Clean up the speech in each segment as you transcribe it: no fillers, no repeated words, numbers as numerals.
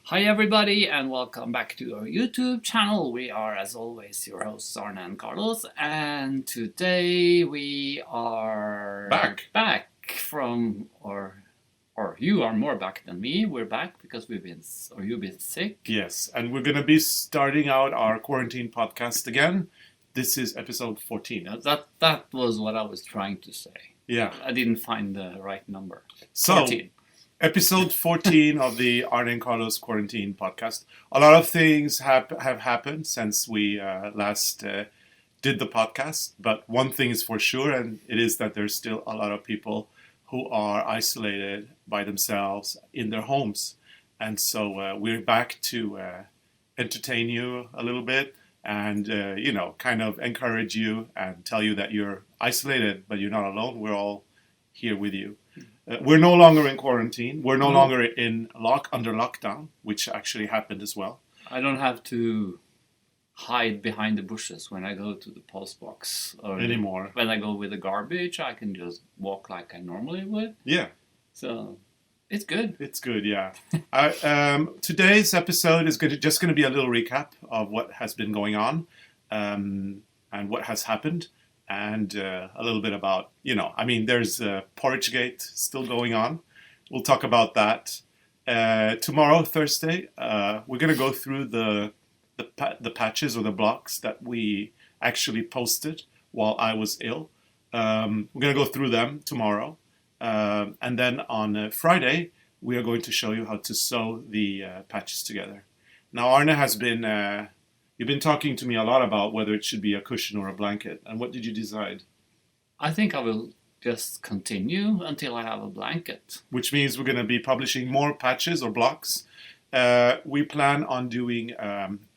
Hi everybody and welcome back to our YouTube channel. We are as always your hosts Arne and Carlos, and today we are back from or you are more back than me. We're back because you've been sick. Yes, and we're going to be starting out our quarantine podcast again. This is episode 14. That was what I was trying to say. Yeah. I didn't find the right number. So, 14. Episode 14 of the ARNE quarantine podcast. A lot of things have happened since we last did the podcast, but one thing is for sure, and it is that there's still a lot of people who are isolated by themselves in their homes. And so we're back to entertain you a little bit and, kind of encourage you and tell you that you're isolated, but you're not alone. We're all here with you. We're no longer in quarantine. We're no longer under lockdown, which actually happened as well. I don't have to hide behind the bushes when I go to the post box anymore. When I go with the garbage, I can just walk like I normally would. Yeah. So it's good. It's good, yeah. Today's episode is just going to be a little recap of what has been going on and what has happened. And a little bit about, there's Porridgegate still going on. We'll talk about that. Tomorrow, Thursday, we're going to go through the patches or the blocks that we actually posted while I was ill. We're going to go through them tomorrow. And then on Friday, we are going to show you how to sew the patches together. Now, Arne has been... You've been talking to me a lot about whether it should be a cushion or a blanket. And what did you decide? I think I will just continue until I have a blanket. Which means we're going to be publishing more patches or blocks. We plan on doing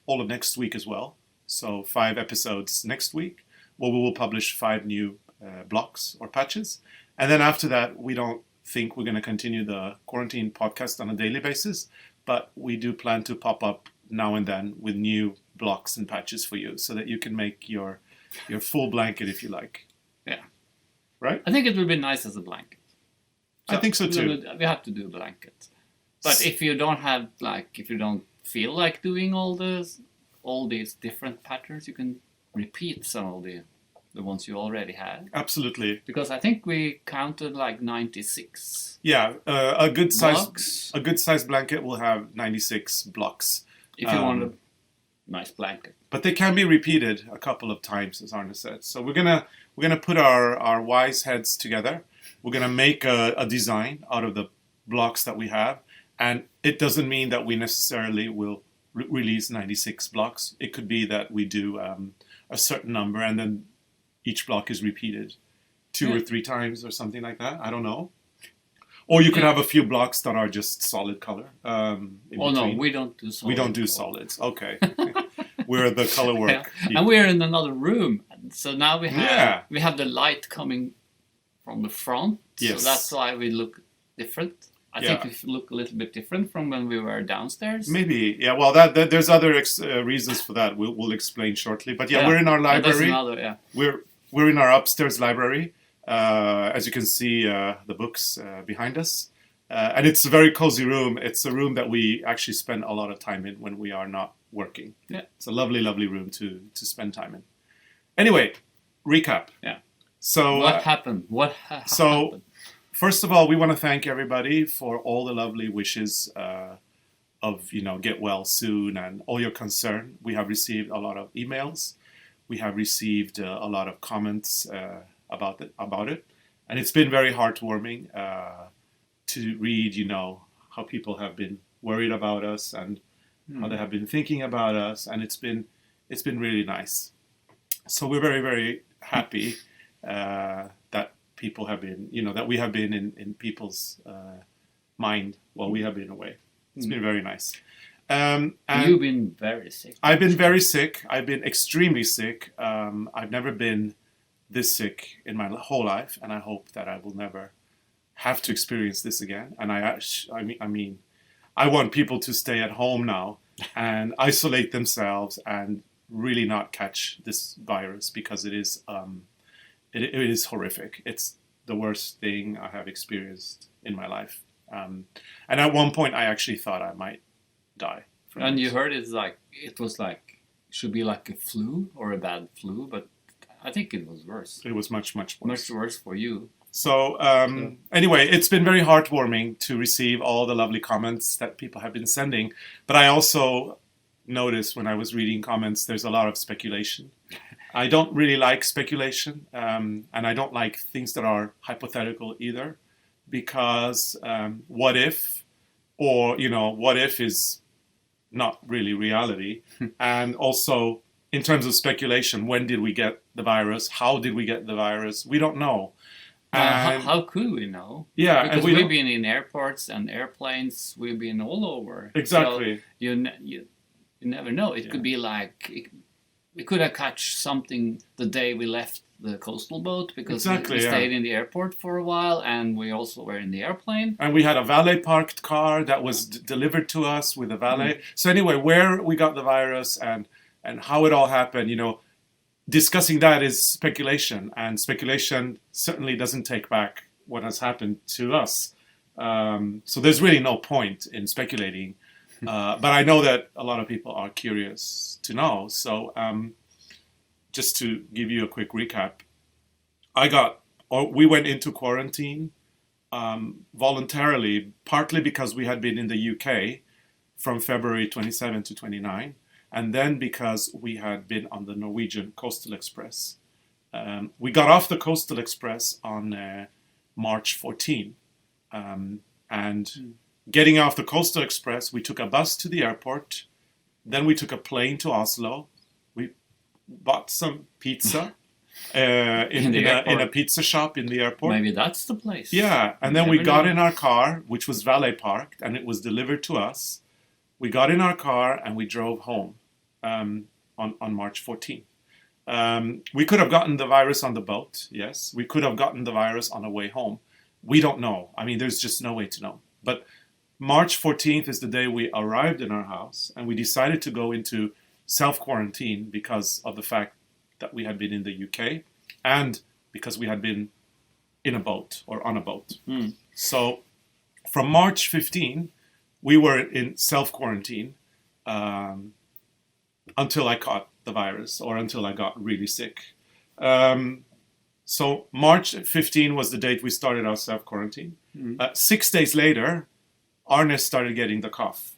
all of next week as well. So 5 episodes next week, where we will publish 5 new blocks or patches. And then after that, we don't think we're going to continue the quarantine podcast on a daily basis. But we do plan to pop up now and then with new blocks and patches for you so that you can make your full blanket if you like. Yeah. Right? I think it would be nice as a blanket. I think so too. We have to do a blanket. But if you don't feel like doing all these different patterns, you can repeat some of the ones you already had. Absolutely. Because I think we counted like 96. Yeah, a good size blanket will have 96 blocks. If you want a nice blanket. But they can be repeated a couple of times, as Arne said. So we're gonna put our wise heads together. We're gonna make a design out of the blocks that we have, and it doesn't mean that we necessarily will release 96 blocks. It could be that we do a certain number, and then each block is repeated 2 or 3 times or something like that. I don't know. Or you could have a few blocks that are just solid color. No, we don't do solids. We don't do solids. Okay. We're the color work. Yeah. And we're in another room. So now we have the light coming from the front. Yes. So that's why we look different. I think we look a little bit different from when we were downstairs. Maybe. Yeah, well, there's other reasons for that. We'll explain shortly. But we're in our library. We're in our upstairs library. As you can see, the books behind us. And it's a very cozy room. It's a room that we actually spend a lot of time in when we are not working. Yeah. It's a lovely, lovely room to spend time in. Anyway, recap. Yeah. So what happened? happened? First of all, we want to thank everybody for all the lovely wishes of, get well soon and all your concern. We have received a lot of emails. We have received a lot of comments about it. And it's been very heartwarming to read, how people have been worried about us and how they have been thinking about us. And it's been really nice. So we're very, very happy that people have been, that we have been in people's mind while we have been away. It's been very nice. And you've been very sick. I've been very sick. I've been extremely sick. I've never been this sick in my whole life, and I hope that I will never have to experience this again. And I want people to stay at home now and isolate themselves and really not catch this virus because it is horrific. It's the worst thing I have experienced in my life. And at one point, I actually thought I might die. And you heard it was should be like a flu or a bad flu, but I think it was worse. It was much worse. Much worse for you. So anyway, it's been very heartwarming to receive all the lovely comments that people have been sending. But I also noticed when I was reading comments, there's a lot of speculation. I don't really like speculation, and I don't like things that are hypothetical either, because what if, or what if is not really reality. And also, in terms of speculation, when did we get the virus? How did we get the virus? We don't know. How could we know? Yeah, because we've been in airports and airplanes. We've been all over. Exactly. So you never know. It could be we could have catch something the day we left the coastal boat, because we stayed in the airport for a while, and we also were in the airplane. And we had a valet parked car that was delivered to us with a valet. So anyway, where we got the virus and how it all happened, discussing that is speculation, and speculation certainly doesn't take back what has happened to us. So there's really no point in speculating. But I know that a lot of people are curious to know. So just to give you a quick recap, we went into quarantine voluntarily, partly because we had been in the UK from February 27 to 29. And then because we had been on the Norwegian Coastal Express. We got off the Coastal Express on March 14. Getting off the Coastal Express, we took a bus to the airport. Then we took a plane to Oslo. We bought some pizza in a pizza shop in the airport. Maybe that's the place. Yeah, and then we got in our car, which was valet parked, and it was delivered to us. We got in our car and we drove home. On March 14th. We could have gotten the virus on the boat, yes. We could have gotten the virus on the way home. We don't know. I mean, there's just no way to know. But March 14th is the day we arrived in our house, and we decided to go into self-quarantine because of the fact that we had been in the UK and because we had been in a boat or on a boat. So from March 15, we were in self-quarantine until I caught the virus, or until I got really sick. So March 15 was the date we started our self-quarantine. 6 days later, Arne started getting the cough.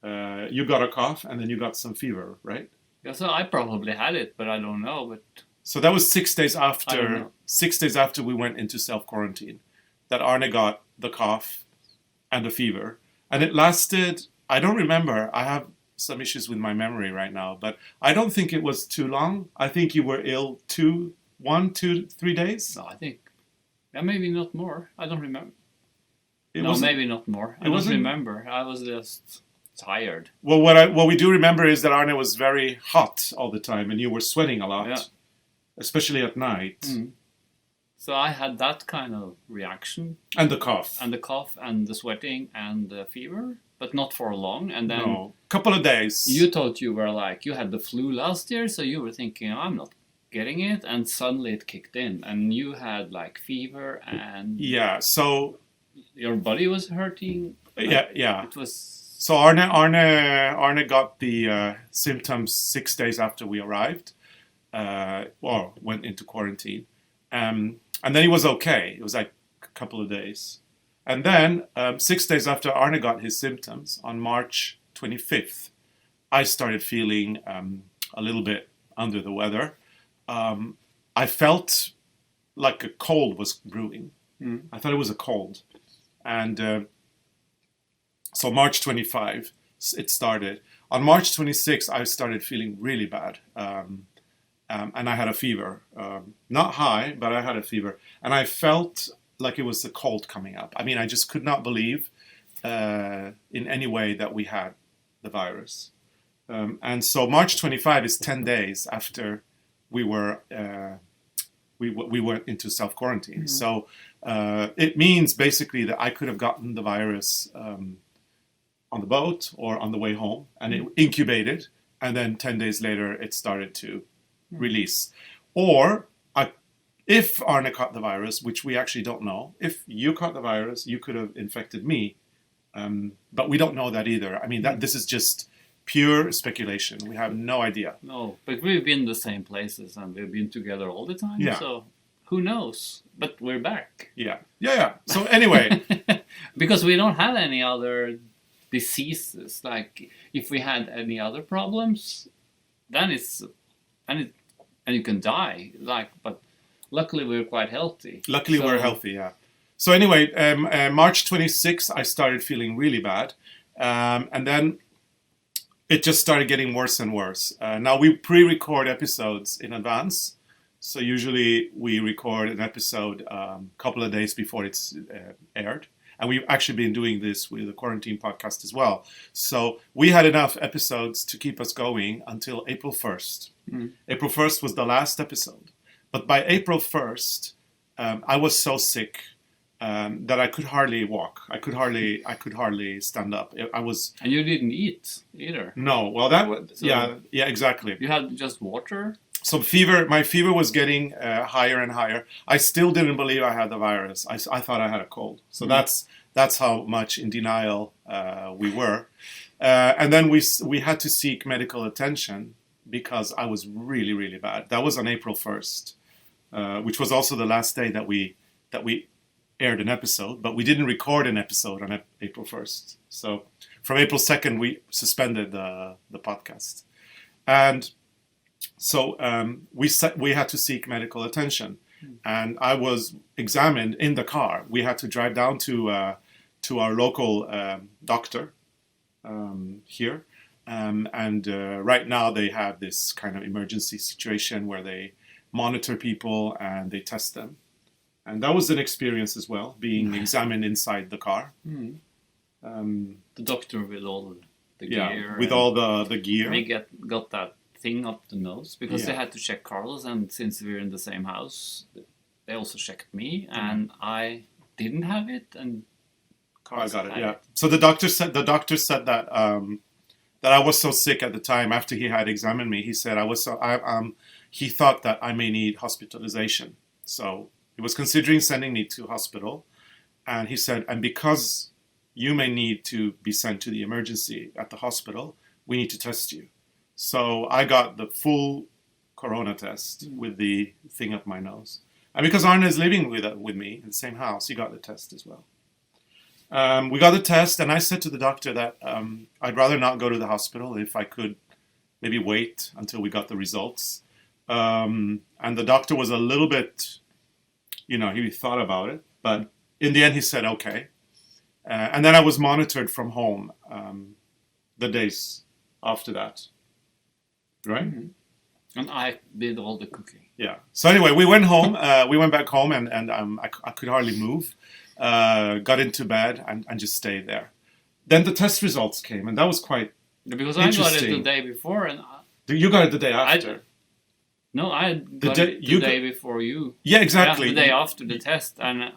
You got a cough, and then you got some fever, right? Yeah, so I probably had it, but I don't know. But so that was 6 days after. 6 days after we went into self-quarantine, that Arne got the cough and the fever, and it lasted. I don't remember. I have some issues with my memory right now, but I don't think it was too long. I think you were ill 1, 2, 3 days. No, I think maybe not more. I don't remember. Maybe not more. I don't remember. I was just tired. Well, what we do remember is that Arne was very hot all the time, and you were sweating a lot, especially at night. So I had that kind of reaction. And the cough. And the cough and the sweating and the fever. But not for long, and then a couple of days. You thought you were you had the flu last year, so you were thinking, I'm not getting it, and suddenly it kicked in, and you had fever and so your body was hurting. It was. So Arne got the symptoms 6 days after we arrived, or went into quarantine, and then he was okay. It was a couple of days. And then 6 days after Arne got his symptoms, on March 25th, I started feeling a little bit under the weather. I felt like a cold was brewing. I thought it was a cold. And so March 25, it started. On March 26, I started feeling really bad. And I had a fever. Not high, but I had a fever. And I felt like it was the cold coming up. I mean, I just could not believe in any way that we had the virus. And so March 25 is 10 days after we went into self-quarantine. So it means basically that I could have gotten the virus on the boat or on the way home, and it incubated, and then 10 days later it started to release. Or if Arne caught the virus, which we actually don't know, if you caught the virus, you could have infected me But we don't know that either. I mean, this is just pure speculation. We have no idea. No, but we've been the same places and we've been together all the time. Yeah. So who knows? But we're back. Yeah. So anyway. Because we don't have any other diseases. Like if we had any other problems, then and you can die. But luckily we're quite healthy. Luckily we're healthy, yeah. So anyway, March 26th, I started feeling really bad. And then it just started getting worse and worse. Now we pre-record episodes in advance. So usually we record an episode a couple of days before it's aired. And we've actually been doing this with the Quarantine podcast as well. So we had enough episodes to keep us going until April 1st. April 1st was the last episode. But by April 1st, I was so sick that I could hardly walk. I could hardly stand up. And you didn't eat either. No. Well, that was yeah, exactly. You had just water. So my fever was getting higher and higher. I still didn't believe I had the virus. I thought I had a cold. So that's how much in denial we were. And then we had to seek medical attention because I was really, really bad. That was on April 1st, which was also the last day that we aired an episode, but we didn't record an episode on April 1st. So from April 2nd, we suspended the podcast. And so we had to seek medical attention. And I was examined in the car. We had to drive down to our local doctor here. And right now they have this kind of emergency situation where they monitor people and they test them. And that was an experience as well, being examined inside the car. The doctor with all the gear. With all the gear. They got that thing up the nose because they had to check Carlos, and since we're in the same house, they also checked me, and I didn't have it, and Carlos I got it. had it. So the doctor said that that I was so sick at the time after he had examined me. He said he thought that I may need hospitalization. So he was considering sending me to hospital, and he said, and because you may need to be sent to the emergency at the hospital, we need to test you. So I got the full corona test with the thing up my nose. And because Arne is living with me in the same house, he got the test as well. We got the test, and I said to the doctor that I'd rather not go to the hospital if I could maybe wait until we got the results. And the doctor was a little bit, he thought about it. But in the end, he said, okay. And then I was monitored from home the days after that. Right? Mm-hmm. And I did all the cooking. Yeah. So anyway, we went home. We went back home, and I could hardly move. Got into bed and just stayed there. Then the test results came, and that was quite because I got it the day before, and you got it the day after. I got it the day before you. Yeah, exactly. The day after the test, and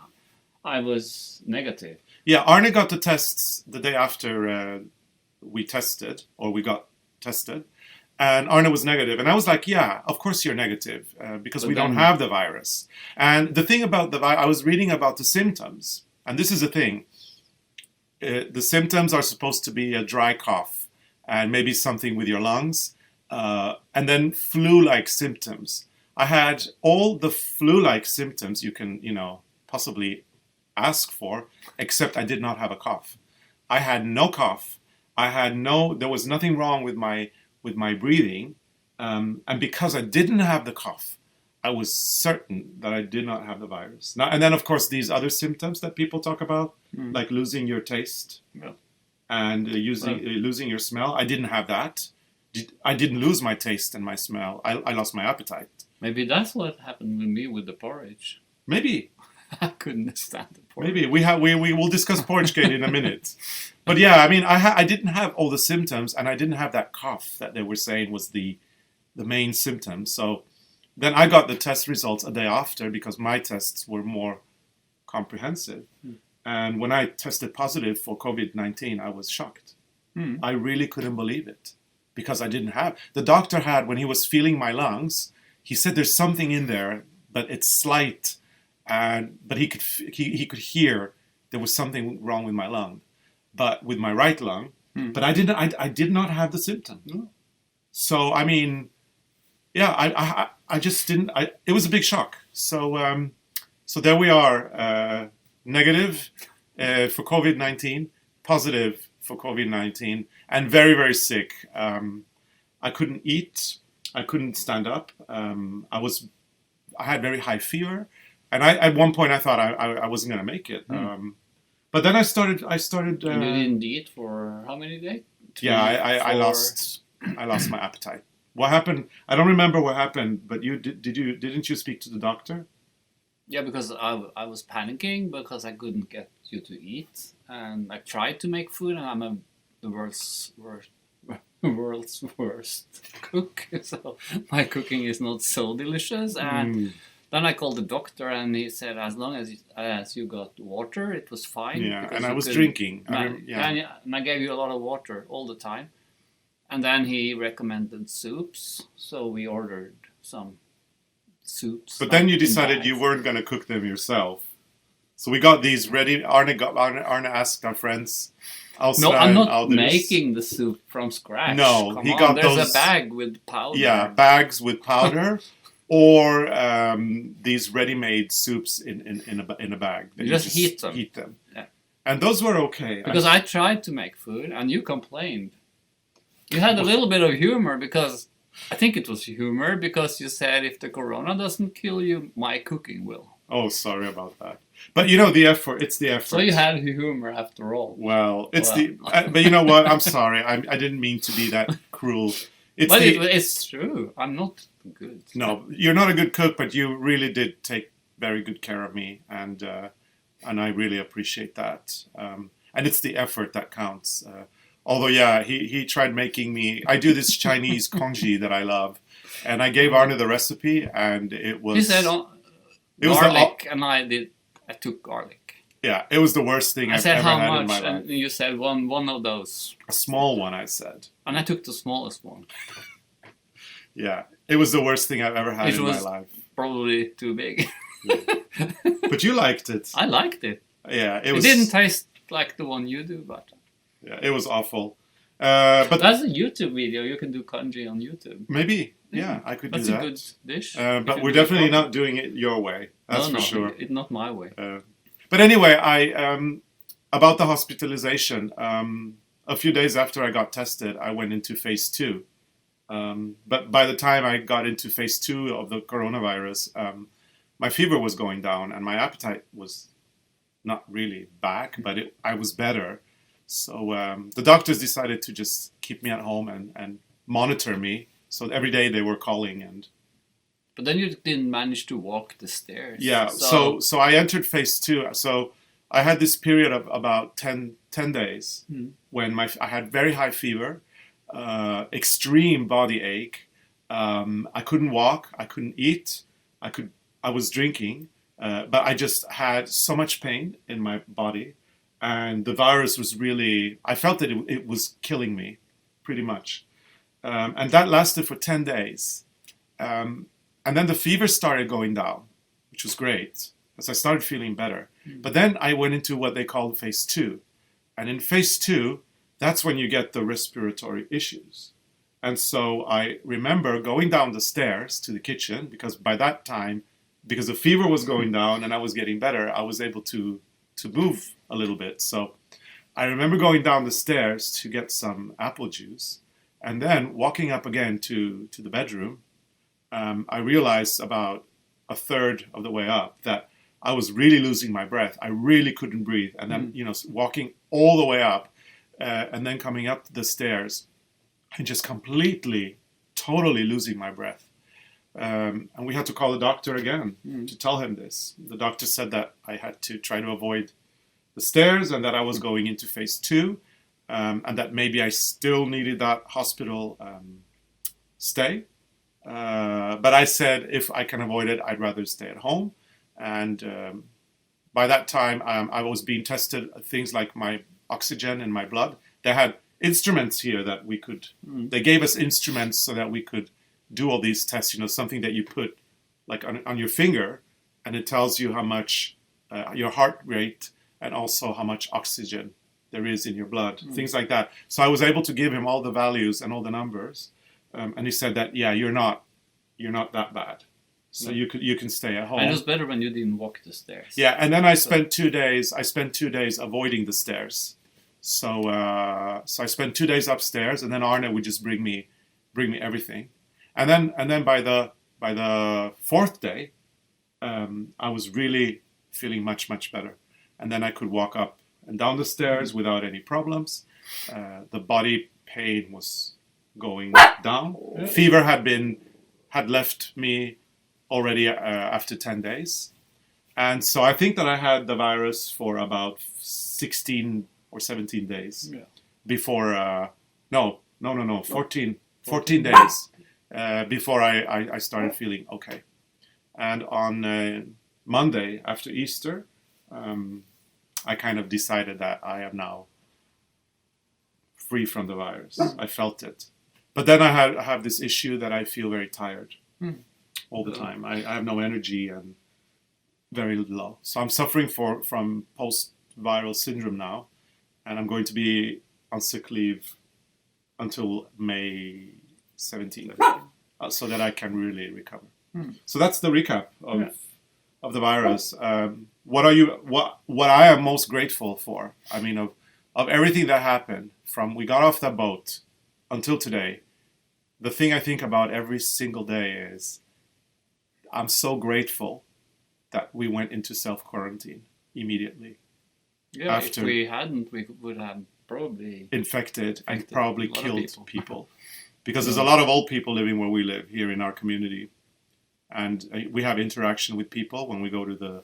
I was negative. Yeah, Arne got the tests the day after we got tested. And Arne was negative. And I was like, yeah, of course you're negative because we don't have the virus. And the thing about the virus, I was reading about the symptoms. And this is the thing. The symptoms are supposed to be a dry cough and maybe something with your lungs. And then flu-like symptoms. I had all the flu-like symptoms you can, possibly ask for, except I did not have a cough. I had no cough. There was nothing wrong with my breathing, and because I didn't have the cough, I was certain that I did not have the virus. Now, and then, of course, these other symptoms that people talk about, like losing your taste and losing your smell, I didn't have that. I didn't lose my taste and my smell. I lost my appetite. Maybe that's what happened with me with the porridge. Maybe. I couldn't stand the porridge. Maybe. We will discuss Porridgegate in a minute. But yeah, I mean, I didn't have all the symptoms, and I didn't have that cough that they were saying was the main symptom. So then I got the test results a day after because my tests were more comprehensive. And when I tested positive for COVID-19, I was shocked. I really couldn't believe it because I didn't have. The doctor had, when he was feeling my lungs, he said there's something in there, but it's slight. But he could hear there was something wrong with my lung. but with my right lung. But I did not have the symptom. No. So I mean, yeah, I just didn't. It was a big shock. So so there we are, negative for COVID-19, positive for COVID-19, and very, very sick. I couldn't eat. I couldn't stand up. I had very high fever, and at one point I thought I wasn't going to make it. But then I started. And you didn't eat for how many days? Yeah, I lost my appetite. What happened? I don't remember what happened. But didn't you speak to the doctor? Yeah, because I was panicking because I couldn't get you to eat, and I tried to make food, and I'm the world's worst cook. So my cooking is not so delicious. And then I called the doctor, and he said as long as you got water, it was fine. Yeah, and I was drinking. And I gave you a lot of water all the time. And then he recommended soups, so we ordered some soups. But then you decided you weren't going to cook them yourself. So we got these ready. Arne asked our friends. No, I'm not making the soup from scratch. No, he got those. There's a bag with powder. Yeah, bags with powder, or these ready-made soups in a bag. You just heat them. Yeah. And those were okay. Because I tried to make food, and you complained. You had a little bit of humor because I think it was humor because you said if the corona doesn't kill you, my cooking will. Oh, sorry about that. But you know the effort. It's the effort. So you had humor after all. Well, but you know what? I'm sorry. I didn't mean to be that cruel. It's true. I'm not good. No, you're not a good cook, but you really did take very good care of me, and I really appreciate that. And it's the effort that counts. Although, yeah, he tried making me. I do this Chinese congee that I love, and I gave Arne the recipe, and it was. He said garlic, and I took garlic. Yeah, it was the worst thing I've ever had in my life. I said how much, and you said one of those. A small one, I said. And I took the smallest one. Yeah, it was the worst thing I've ever had in my life. Probably too big. But you liked it. I liked it. Yeah, it didn't taste like the one you do, but. Yeah, it was awful. But that's a YouTube video. You can do congee on YouTube. Maybe. Yeah, I could do that. That's a good dish. But we're definitely not doing it your way. That's for sure. It's not my way. But anyway, about the hospitalization. A few days after I got tested, I went into phase 2. But by the time I got into phase 2 of the coronavirus, my fever was going down and my appetite was not really back, but I was better. So the doctors decided to just keep me at home and monitor me. So every day they were calling. But then you didn't manage to walk the stairs. Yeah, so I entered phase 2. So I had this period of about 10 days when I had very high fever, extreme body ache. I couldn't walk, I couldn't eat, I was drinking, but I just had so much pain in my body. And the virus was really, I felt that it was killing me, pretty much. And that lasted for 10 days. And then the fever started going down, which was great, as I started feeling better. But then I went into what they call phase 2. And in phase 2, that's when you get the respiratory issues. And so I remember going down the stairs to the kitchen, because by that time, because the fever was going down and I was getting better, I was able to move a little bit. So I remember going down the stairs to get some apple juice, and then walking up again to the bedroom. I realized about a third of the way up that I was really losing my breath. I really couldn't breathe. And then, walking all the way up and then coming up the stairs and just completely, totally losing my breath. And we had to call the doctor again to tell him this. The doctor said that I had to try to avoid the stairs and that I was going into phase 2 and that maybe I still needed that hospital stay. But I said if I can avoid it, I'd rather stay at home. And by that time, I was being tested, things like my oxygen in my blood. They had instruments here that we could, they gave us instruments so that we could do all these tests, something that you put like on your finger, and it tells you how much your heart rate and also how much oxygen there is in your blood, things like that. So I was able to give him all the values and all the numbers, and he said that you're not that bad, so you can stay at home. And it was better when you didn't walk the stairs. Yeah, and then I spent 2 days. I spent 2 days avoiding the stairs. So I spent 2 days upstairs, and then Arne would just bring me everything, and then by the 4th day, I was really feeling much better, and then I could walk up and down the stairs without any problems. The body pain was going down. Fever had left me already after 10 days, and so I think that I had the virus for about 16 or 17 days before. No, 14 days before I started feeling okay. And on Monday after Easter, I kind of decided that I am now free from the virus. I felt it. But then I have this issue that I feel very tired all the time. I have no energy and very low. So I'm suffering from post-viral syndrome now. And I'm going to be on sick leave until May 17th, so that I can really recover. So that's the recap of the virus. What I am most grateful for? I mean, of everything that happened from we got off that boat until today, the thing I think about every single day is I'm so grateful that we went into self-quarantine immediately. Yeah, if we hadn't, we would have probably infected and probably killed people. Because there's a lot of old people living where we live here in our community. And we have interaction with people when we go to the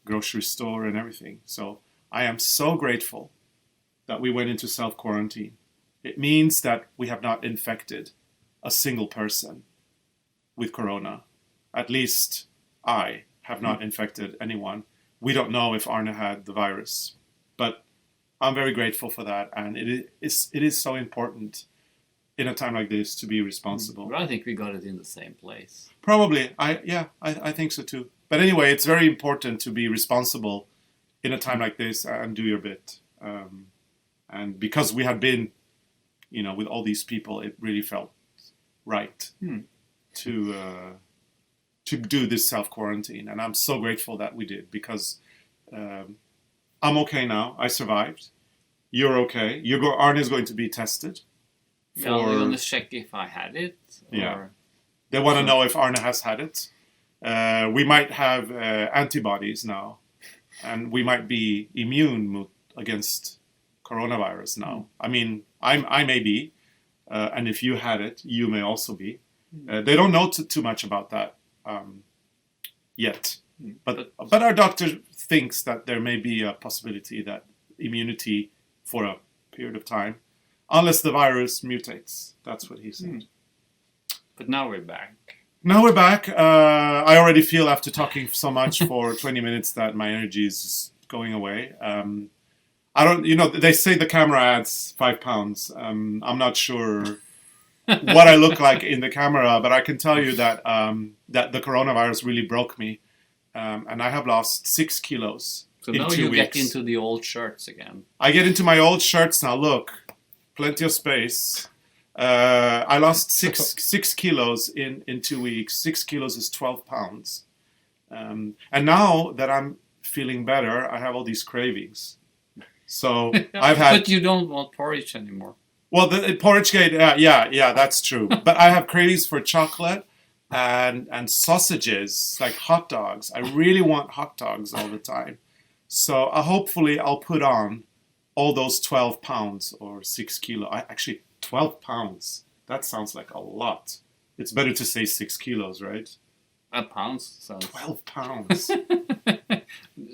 grocery store and everything. So I am so grateful that we went into self-quarantine. It means that we have not infected a single person with corona. At least I have not infected anyone. We don't know if Arne had the virus. But I'm very grateful for that, and it is so important in a time like this to be responsible. But I think we got it in the same place. Probably, I think so too. But anyway, it's very important to be responsible in a time like this and do your bit. And because we had been, with all these people, it really felt right to do this self-quarantine, and I'm so grateful that we did because. I'm okay now. I survived. You're okay. Arne is going to be tested. Yeah, we're going to check if I had it. Yeah. They want to know if Arne has had it. We might have antibodies now, and we might be immune against coronavirus now. I mean, I may be, and if you had it, you may also be. They don't know too much about that yet. But our doctor thinks that there may be a possibility that immunity for a period of time, unless the virus mutates. That's what he said. But now we're back. I already feel after talking so much for 20 minutes that my energy is just going away. I don't, they say the camera adds 5 pounds. I'm not sure what I look like in the camera, but I can tell you that that the coronavirus really broke me. And I have lost 6 kilos so in 2 weeks. So now you get into the old shirts again. I get into my old shirts now. Look, plenty of space. I lost 6 kilos in 2 weeks. 6 kilos is 12 pounds. And now that I'm feeling better, I have all these cravings. So I've had... But you don't want porridge anymore. Well, the porridge gate, yeah, that's true. But I have cravings for chocolate. And sausages, like hot dogs. I really want hot dogs all the time. So hopefully I'll put on all those 12 pounds or 6 kilo. Actually, 12 pounds. That sounds like a lot. It's better to say 6 kilos, right? A pound sounds... 12 pounds.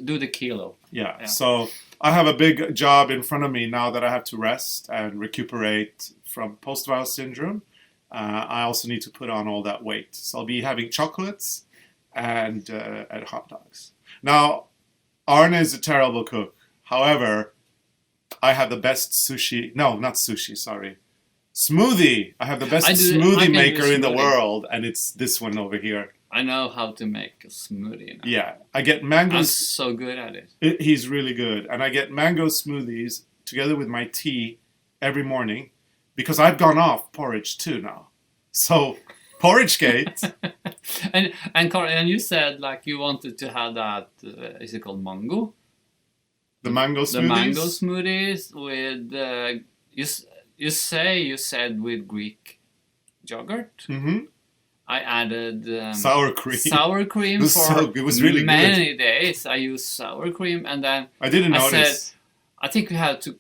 Do the kilo. Yeah. So I have a big job in front of me now that I have to rest and recuperate from post-viral syndrome. I also need to put on all that weight. So I'll be having chocolates and hot dogs. Now, Arne is a terrible cook. However, I have the best sushi. No, not sushi, sorry. Smoothie. I have the best smoothie maker in the world. And it's this one over here. I know how to make a smoothie now. Yeah. I get mangoes. I'm so good at it. He's really good. And I get mango smoothies together with my tea every morning, because I've gone off porridge too now. So porridge gate. and you said like you wanted to have that. Is it called mango? The mango smoothies. The mango smoothies with you said with Greek yogurt. Mm-hmm. I added sour cream. Sour cream it was really many good. days. I used sour cream, and then I didn't notice. Said, I think we had to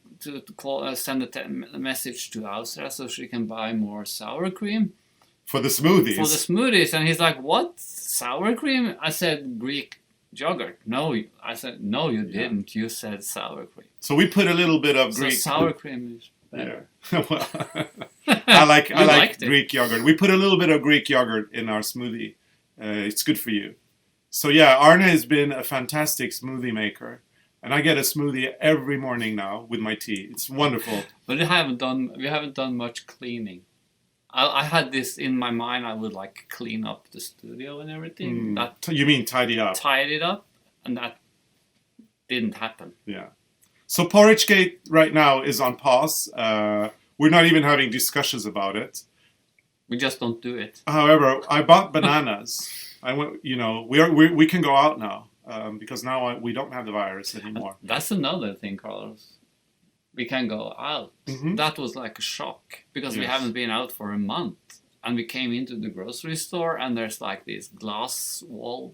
call, send a message to Austra so she can buy more sour cream for the smoothies. For the smoothies, and he's like, "What sour cream?" I said Greek yogurt. No, I said no, you didn't. You said sour cream. So we put a little bit of Greek. Sour cream is better. Yeah. Well, I like Greek yogurt. We put a little bit of Greek yogurt in our smoothie. It's good for you. So yeah, Arne has been a fantastic smoothie maker, and I get a smoothie every morning now with my tea. It's wonderful. But we haven't done much cleaning. I had this in my mind. I would like clean up the studio and everything. You mean tidy up? Tidy it up, and that didn't happen. Yeah. So Porridgegate right now is on pause. We're not even having discussions about it. We just don't do it. However, I bought bananas. I went. We can go out now because now we don't have the virus anymore. That's another thing, Carlos. We can go out. Mm-hmm. That was like a shock because we haven't been out for a month, and we came into the grocery store, and there's like this glass wall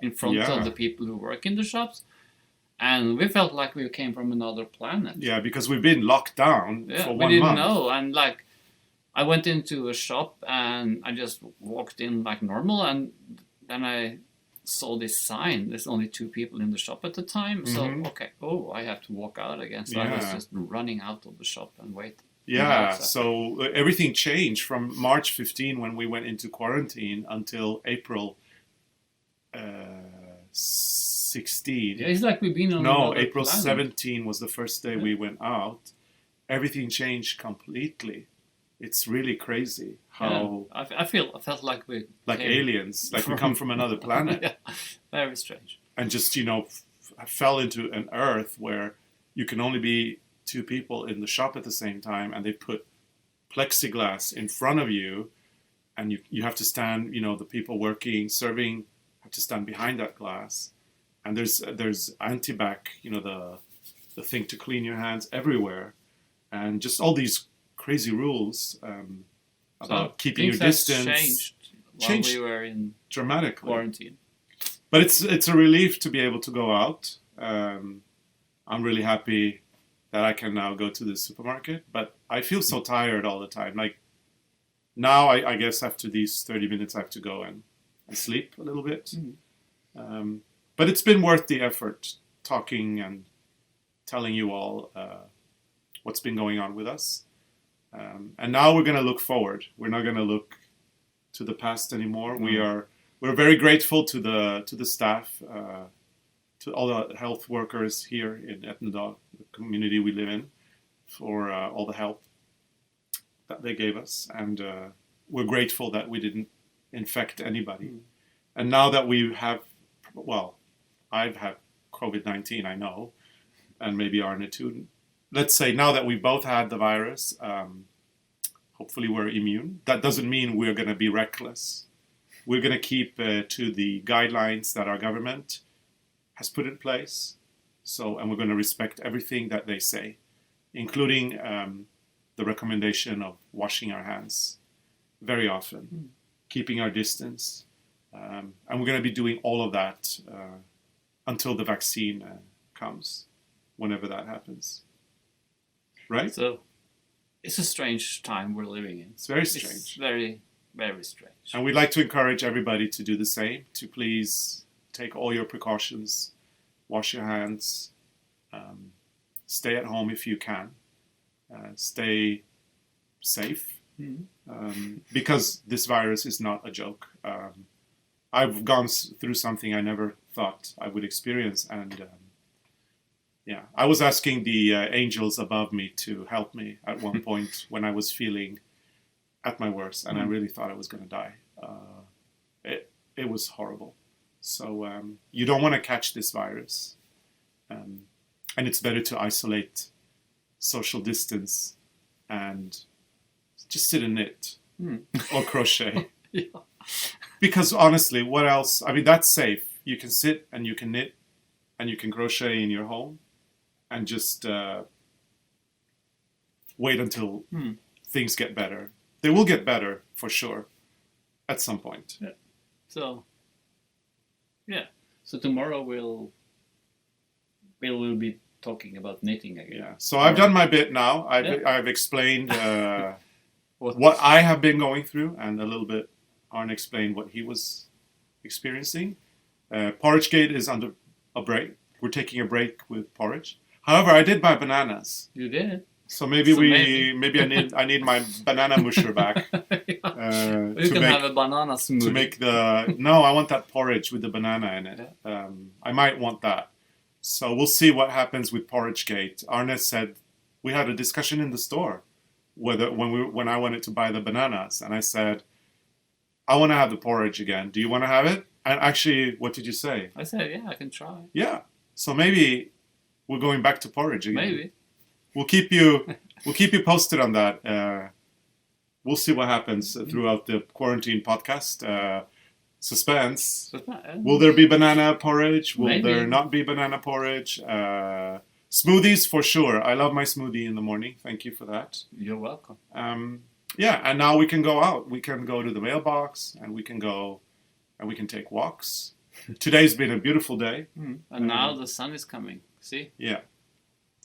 in front of the people who work in the shops. And we felt like we came from another planet. Yeah, because we've been locked down for 1 month. We didn't know. And like, I went into a shop and I just walked in like normal. And then I saw this sign. There's only 2 people in the shop at the time. Mm-hmm. So, I have to walk out again. So I was just running out of the shop and wait. Yeah, so everything changed from March 15 when we went into quarantine until April 16. Yeah, it's like we've been on April planet. 17 was the first day we went out. Everything changed completely. It's really crazy how... Yeah, I felt like we... Like aliens, like we come from another planet. Yeah, very strange. And just, fell into an earth where you can only be 2 people in the shop at the same time, and they put plexiglass in front of you, and you have to stand, the people working, serving, have to stand behind that glass. And there's antibac, the thing to clean your hands everywhere, and just all these crazy rules about keeping your distance. Changed while we were in dramatically quarantine. But it's a relief to be able to go out. I'm really happy that I can now go to the supermarket, but I feel so tired all the time. Like now, I guess after these 30 minutes, I have to go and sleep a little bit. Mm. But it's been worth the effort, talking and telling you all what's been going on with us. And now we're going to look forward. We're not going to look to the past anymore. Mm. We're very grateful to the staff, to all the health workers here in Etnedal, the community we live in, for all the help that they gave us. And we're grateful that we didn't infect anybody. Mm. And now that we have, I've had COVID-19, I know, and maybe Arne too. Let's say now that we both had the virus, hopefully we're immune. That doesn't mean we're going to be reckless. We're going to keep to the guidelines that our government has put in place. And we're going to respect everything that they say, including the recommendation of washing our hands very often, keeping our distance. And we're going to be doing all of that until the vaccine comes, whenever that happens. Right? So it's a strange time we're living in. It's very strange. It's very, very strange. And we'd like to encourage everybody to do the same, to please take all your precautions, wash your hands, stay at home if you can, stay safe, because this virus is not a joke. I've gone through something I never thought I would experience, and I was asking the angels above me to help me at one point when I was feeling at my worst, and I really thought I was going to die. It was horrible. So you don't want to catch this virus, and it's better to isolate social distance and just sit and knit or crochet. Yeah. Because honestly, what else? I mean, that's safe. You can sit and you can knit and you can crochet in your home and just wait until things get better. They will get better for sure at some point. Yeah. So tomorrow we'll be talking about knitting again. Yeah. So I've done my bit now. I've explained what I have been going through, and a little bit Arne explained what he was experiencing. Porridgegate is under a break. We're taking a break with porridge. However, I did buy bananas. You did. So maybe I need my banana musher back. You can have a banana smoothie. To make I want that porridge with the banana in it. I might want that. So we'll see what happens with Porridgegate. Arne said we had a discussion in the store when I wanted to buy the bananas, and I said I want to have the porridge again. Do you want to have it? And actually, what did you say? I said, yeah, I can try. Yeah. So maybe we're going back to porridge again. Maybe. We'll keep you posted on that. We'll see what happens throughout the quarantine podcast. Suspense. Will there be banana porridge? Will there not be banana porridge? Smoothies for sure. I love my smoothie in the morning. Thank you for that. You're welcome. And now we can go out. We can go to the mailbox, and we can go and we can take walks. Today's been a beautiful day. And now the sun is coming. See? Yeah.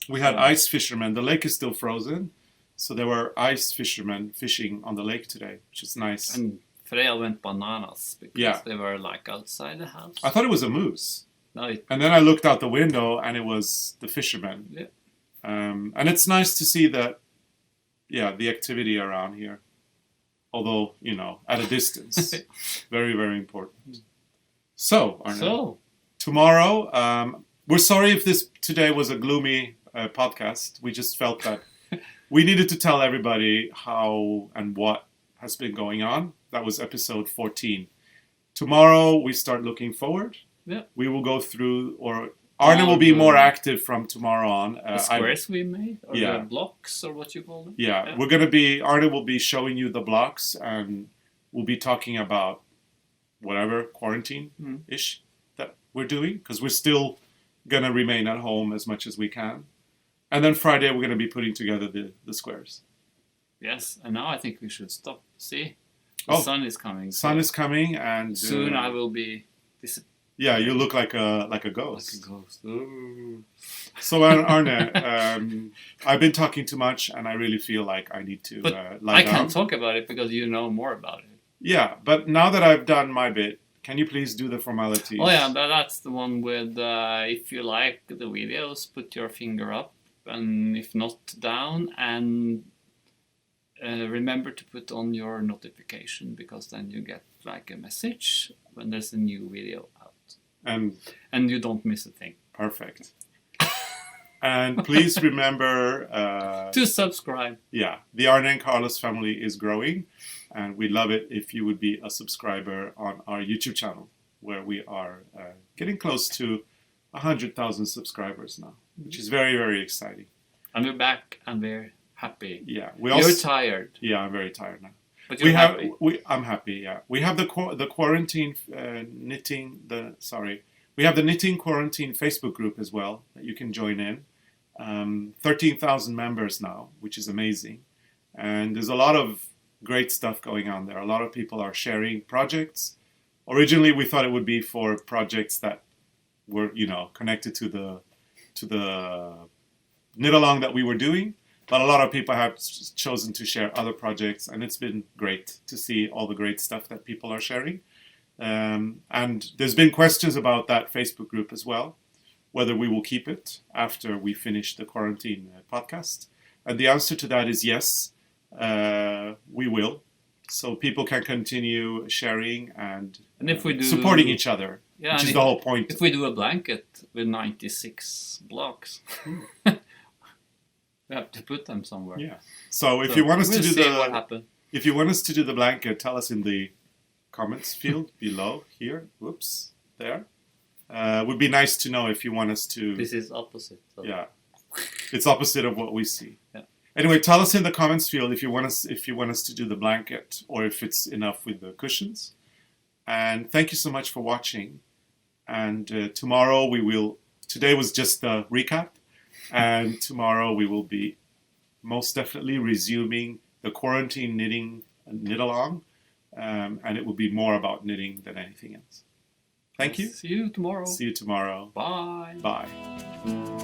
We had ice fishermen. The lake is still frozen, so there were ice fishermen fishing on the lake today, which is nice. And Freya went bananas because they were like outside the house. I thought it was a moose. No, and then I looked out the window and it was the fishermen. Yeah. And it's nice to see that, the activity around here. Although, at a distance. Very, very important. So, Arne, tomorrow, we're sorry if today was a gloomy podcast. We just felt that we needed to tell everybody how and what has been going on. That was episode 14. Tomorrow we start looking forward. Yeah. We will go through, or Arne will be more active from tomorrow on. The squares we made, or the blocks, or what you call them. Yeah, Arne will be showing you the blocks, and we'll be talking about whatever quarantine-ish that we're doing, because we're still going to remain at home as much as we can. And then Friday we're going to be putting together the squares. Yes, and now I think we should stop. See? The sun is coming. Sun is coming, and soon I will be yeah, you look like a ghost. Like a ghost. Ooh. So Arne, I've been talking too much, and I really feel like I need to lie down. I can't talk about it because you know more about it. Yeah, but now that I've done my bit, can you please do the formalities? Oh yeah, that's the one with if you like the videos, put your finger up, and if not, down, and remember to put on your notification, because then you get like a message when there's a new video out. And you don't miss a thing. Perfect. And please remember to subscribe. Yeah, the Arne and Carlos family is growing, and we'd love it if you would be a subscriber on our YouTube channel, where we are getting close to 100,000 subscribers now, which is very, very exciting. And we're back, and we're happy. Yeah, you're tired. Yeah, I'm very tired now. But you're happy. I'm happy. Yeah, we have the quarantine knitting. We have the knitting quarantine Facebook group as well that you can join in. 13,000 members now, which is amazing, and there's a lot of great stuff going on there. A lot of people are sharing projects. Originally, we thought it would be for projects that were, connected to the knit along that we were doing. But a lot of people have chosen to share other projects, and it's been great to see all the great stuff that people are sharing. And there's been questions about that Facebook group as well, whether we will keep it after we finish the quarantine podcast. And the answer to that is yes, we will. So people can continue sharing and if we do, supporting each other, which is the whole point. If we do a blanket with 96 blocks... We have to put them somewhere. Yeah. So if you want us to do if you want us to do the blanket, tell us in the comments field below here. Whoops, there. Would be nice to know if you want us to. This is opposite. So. Yeah. It's opposite of what we see. Yeah. Anyway, tell us in the comments field if you want us to do the blanket or if it's enough with the cushions. And thank you so much for watching. And tomorrow today was just the recap, and tomorrow we will be most definitely resuming the quarantine knit along, and it will be more about knitting than anything else. Thank you. See you tomorrow. See you tomorrow. Bye. Bye.